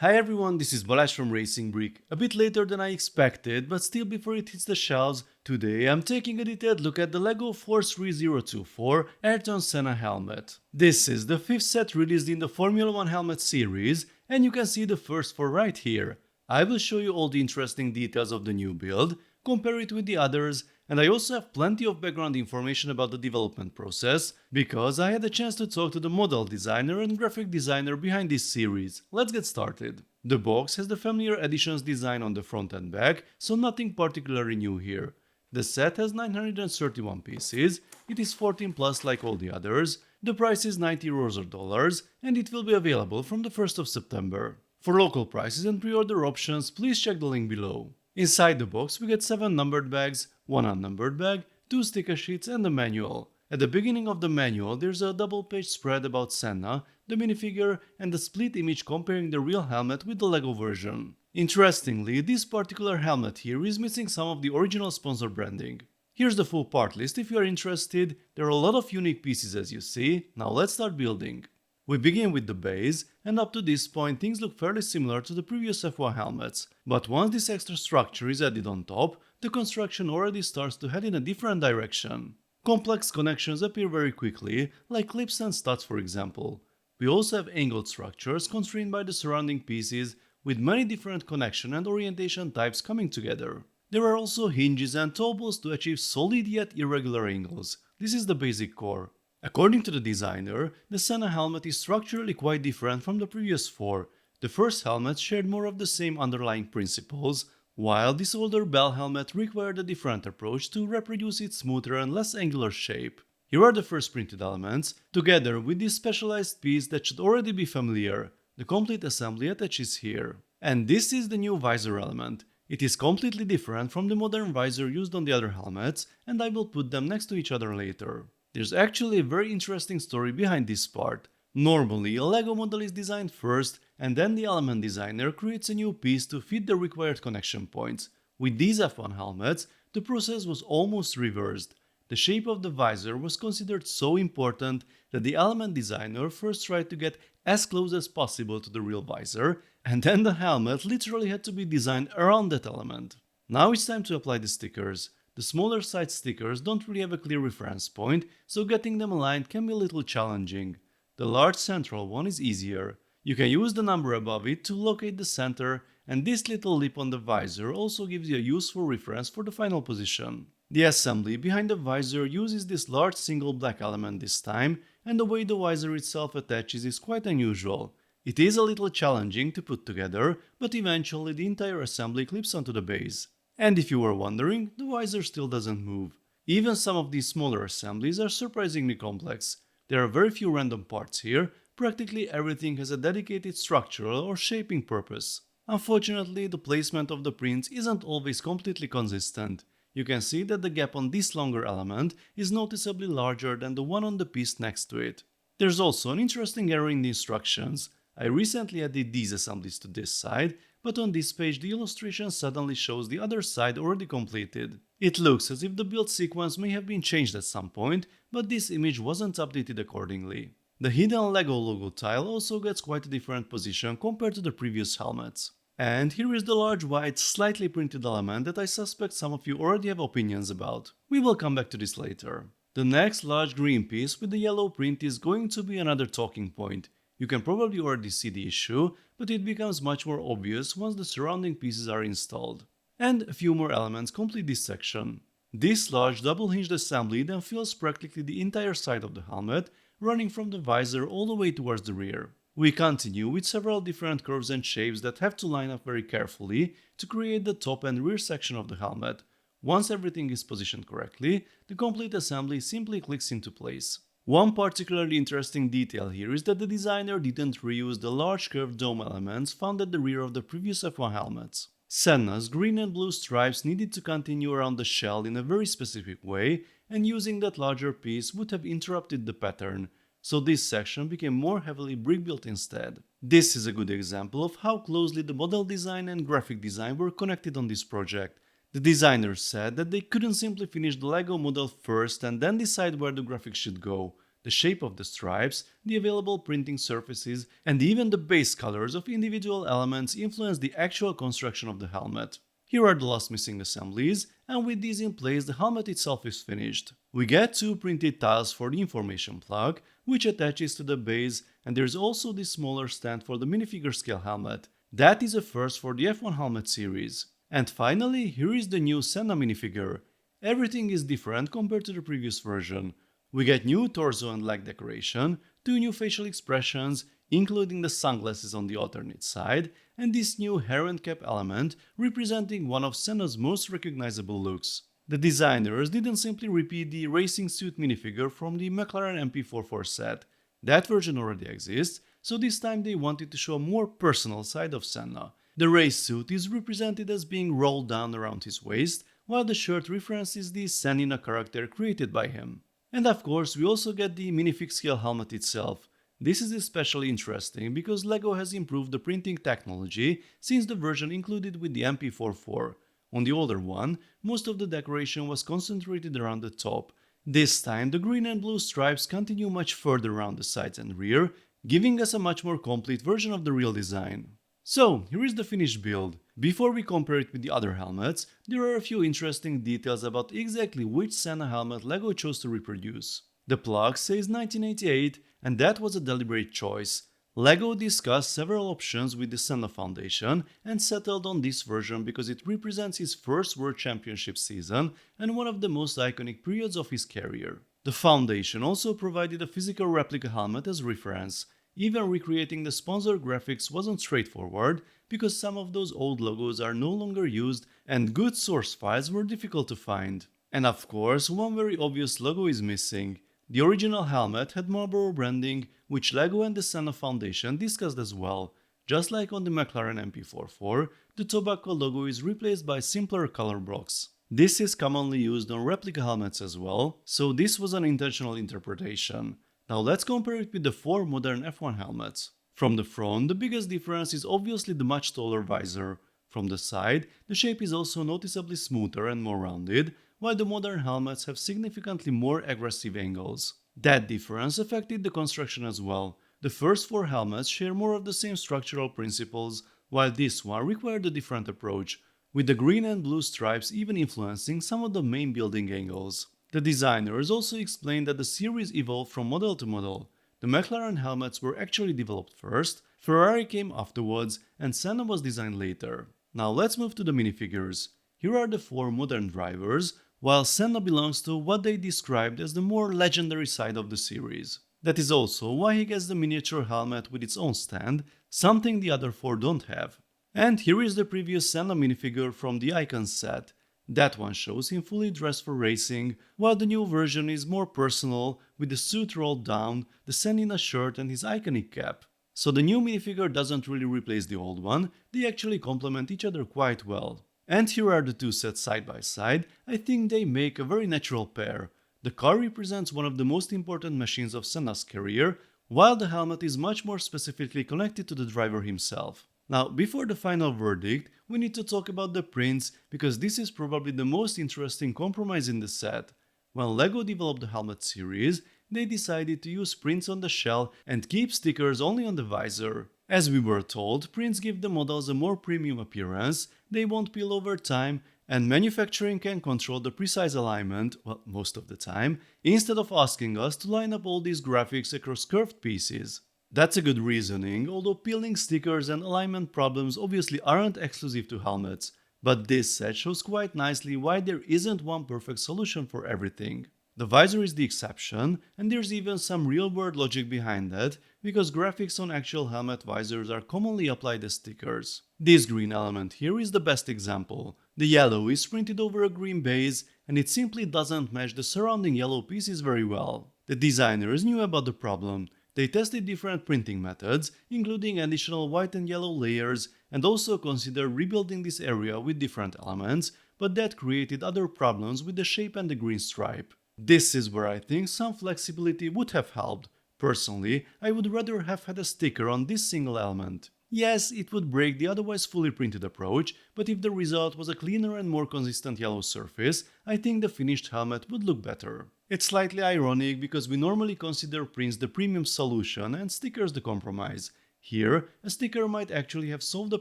Hi everyone, this is Balazs from RacingBrick. A bit later than I expected, but still before it hits the shelves, today I'm taking a detailed look at the LEGO Force 3024 Ayrton Senna Helmet. This is the 5th set released in the Formula 1 helmet series, and you can see the first 4 right here. I will show you all the interesting details of the new build, compare it with the others, and I also have plenty of background information about the development process, because I had a chance to talk to the model designer and graphic designer behind this series. Let's get started. The box has the familiar editions design on the front and back, so nothing particularly new here. The set has 931 pieces, it is 14 plus like all the others, the price is 90 euros or dollars, and it will be available from the 1st of September. For local prices and pre-order options, please check the link below. Inside the box we get 7 numbered bags, 1 unnumbered bag, 2 sticker sheets and a manual. At the beginning of the manual there's a double page spread about Senna, the minifigure and a split image comparing the real helmet with the LEGO version. Interestingly, this particular helmet here is missing some of the original sponsor branding. Here's the full part list if you are interested. There are a lot of unique pieces as you see. Now let's start building. We begin with the base, and up to this point things look fairly similar to the previous F1 helmets, but once this extra structure is added on top, the construction already starts to head in a different direction. Complex connections appear very quickly, like clips and studs for example. We also have angled structures constrained by the surrounding pieces, with many different connection and orientation types coming together. There are also hinges and toe bolts to achieve solid yet irregular angles. This is the basic core. According to the designer, the Senna helmet is structurally quite different from the previous 4. The first helmet shared more of the same underlying principles, while this older Bell helmet required a different approach to reproduce its smoother and less angular shape. Here are the first printed elements, together with this specialized piece that should already be familiar. The complete assembly attaches here. And this is the new visor element. It is completely different from the modern visor used on the other helmets, and I will put them next to each other later. There's actually a very interesting story behind this part. Normally, a LEGO model is designed first, and then the element designer creates a new piece to fit the required connection points. With these F1 helmets, the process was almost reversed. The shape of the visor was considered so important that the element designer first tried to get as close as possible to the real visor, and then the helmet literally had to be designed around that element. Now it's time to apply the stickers. The smaller side stickers don't really have a clear reference point, so getting them aligned can be a little challenging. The large central one is easier. You can use the number above it to locate the center, and this little lip on the visor also gives you a useful reference for the final position. The assembly behind the visor uses this large single black element this time, and the way the visor itself attaches is quite unusual. It is a little challenging to put together, but eventually the entire assembly clips onto the base. And if you were wondering, the visor still doesn't move. Even some of these smaller assemblies are surprisingly complex. There are very few random parts here, practically everything has a dedicated structural or shaping purpose. Unfortunately, the placement of the prints isn't always completely consistent. You can see that the gap on this longer element is noticeably larger than the one on the piece next to it. There's also an interesting error in the instructions. I recently added these assemblies to this side, but on this page the illustration suddenly shows the other side already completed. It looks as if the build sequence may have been changed at some point, but this image wasn't updated accordingly. The hidden LEGO logo tile also gets quite a different position compared to the previous helmets. And here is the large white, slightly printed element that I suspect some of you already have opinions about. We will come back to this later. The next large green piece with the yellow print is going to be another talking point. You can probably already see the issue, but it becomes much more obvious once the surrounding pieces are installed. And a few more elements complete this section. This large double-hinged assembly then fills practically the entire side of the helmet, running from the visor all the way towards the rear. We continue with several different curves and shapes that have to line up very carefully to create the top and rear section of the helmet. Once everything is positioned correctly, the complete assembly simply clicks into place. One particularly interesting detail here is that the designer didn't reuse the large curved dome elements found at the rear of the previous F1 helmets. Senna's green and blue stripes needed to continue around the shell in a very specific way, and using that larger piece would have interrupted the pattern, so this section became more heavily brick-built instead. This is a good example of how closely the model design and graphic design were connected on this project. The designers said that they couldn't simply finish the LEGO model first and then decide where the graphics should go. The shape of the stripes, the available printing surfaces, and even the base colors of individual elements influence the actual construction of the helmet. Here are the last missing assemblies, and with these in place the helmet itself is finished. We get two printed tiles for the information plug, which attaches to the base, and there's also this smaller stand for the minifigure scale helmet. That is a first for the F1 helmet series. And finally, here is the new Senna minifigure. Everything is different compared to the previous version. We get new torso and leg decoration, two new facial expressions, including the sunglasses on the alternate side, and this new hair and cap element representing one of Senna's most recognizable looks. The designers didn't simply repeat the racing suit minifigure from the McLaren MP44 set. That version already exists, so this time they wanted to show a more personal side of Senna. The race suit is represented as being rolled down around his waist, while the shirt references the Senna character created by him. And of course, we also get the minifig scale helmet itself. This is especially interesting because LEGO has improved the printing technology since the version included with the MP44. On the older one, most of the decoration was concentrated around the top. This time, the green and blue stripes continue much further around the sides and rear, giving us a much more complete version of the real design. So, here is the finished build. Before we compare it with the other helmets, there are a few interesting details about exactly which Senna helmet LEGO chose to reproduce. The plug says 1988, and that was a deliberate choice. LEGO discussed several options with the Senna Foundation and settled on this version because it represents his first World Championship season and one of the most iconic periods of his career. The Foundation also provided a physical replica helmet as reference. Even recreating the sponsor graphics wasn't straightforward because some of those old logos are no longer used and good source files were difficult to find. And of course, one very obvious logo is missing. The original helmet had Marlboro branding, which LEGO and the Senna Foundation discussed as well. Just like on the McLaren MP44, the tobacco logo is replaced by simpler color blocks. This is commonly used on replica helmets as well, so this was an intentional interpretation. Now let's compare it with the four modern F1 helmets. From the front, the biggest difference is obviously the much taller visor. From the side, the shape is also noticeably smoother and more rounded, while the modern helmets have significantly more aggressive angles. That difference affected the construction as well. The first four helmets share more of the same structural principles, while this one required a different approach, with the green and blue stripes even influencing some of the main building angles. The designers also explained that the series evolved from model to model. The McLaren helmets were actually developed first, Ferrari came afterwards, and Senna was designed later. Now let's move to the minifigures. Here are the four modern drivers, while Senna belongs to what they described as the more legendary side of the series. That is also why he gets the miniature helmet with its own stand, something the other four don't have. And here is the previous Senna minifigure from the Icons set. That one shows him fully dressed for racing, while the new version is more personal, with the suit rolled down, the Senna shirt and his iconic cap. So the new minifigure doesn't really replace the old one, they actually complement each other quite well. And here are the two sets side by side. I think they make a very natural pair. The car represents one of the most important machines of Senna's career, while the helmet is much more specifically connected to the driver himself. Now, before the final verdict, we need to talk about the prints because this is probably the most interesting compromise in the set. When LEGO developed the helmet series, they decided to use prints on the shell and keep stickers only on the visor. As we were told, prints give the models a more premium appearance, they won't peel over time, and manufacturing can control the precise alignment, well, most of the time, instead of asking us to line up all these graphics across curved pieces. That's a good reasoning, although peeling stickers and alignment problems obviously aren't exclusive to helmets, but this set shows quite nicely why there isn't one perfect solution for everything. The visor is the exception, and there's even some real-world logic behind that, because graphics on actual helmet visors are commonly applied as stickers. This green element here is the best example. The yellow is printed over a green base, and it simply doesn't match the surrounding yellow pieces very well. The designers knew about the problem. They tested different printing methods, including additional white and yellow layers, and also considered rebuilding this area with different elements, but that created other problems with the shape and the green stripe. This is where I think some flexibility would have helped. Personally, I would rather have had a sticker on this single element. Yes, it would break the otherwise fully printed approach, but if the result was a cleaner and more consistent yellow surface, I think the finished helmet would look better. It's slightly ironic because we normally consider prints the premium solution and stickers the compromise. Here, a sticker might actually have solved the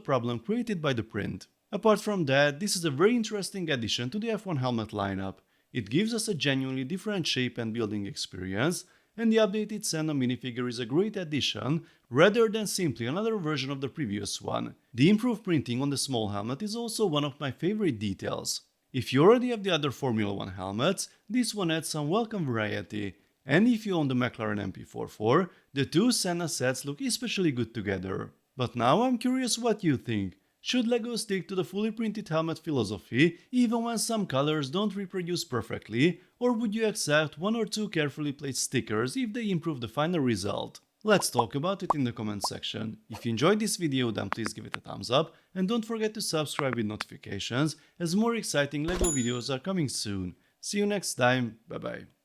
problem created by the print. Apart from that, this is a very interesting addition to the F1 helmet lineup. It gives us a genuinely different shape and building experience, and the updated Senna minifigure is a great addition rather than simply another version of the previous one. The improved printing on the small helmet is also one of my favorite details. If you already have the other Formula 1 helmets, this one adds some welcome variety. And if you own the McLaren MP44, the two Senna sets look especially good together. But now I'm curious what you think. Should LEGO stick to the fully printed helmet philosophy even when some colors don't reproduce perfectly, or would you accept one or two carefully placed stickers if they improve the final result? Let's talk about it in the comment section. If you enjoyed this video, then please give it a thumbs up and don't forget to subscribe with notifications as more exciting LEGO videos are coming soon. See you next time, bye bye.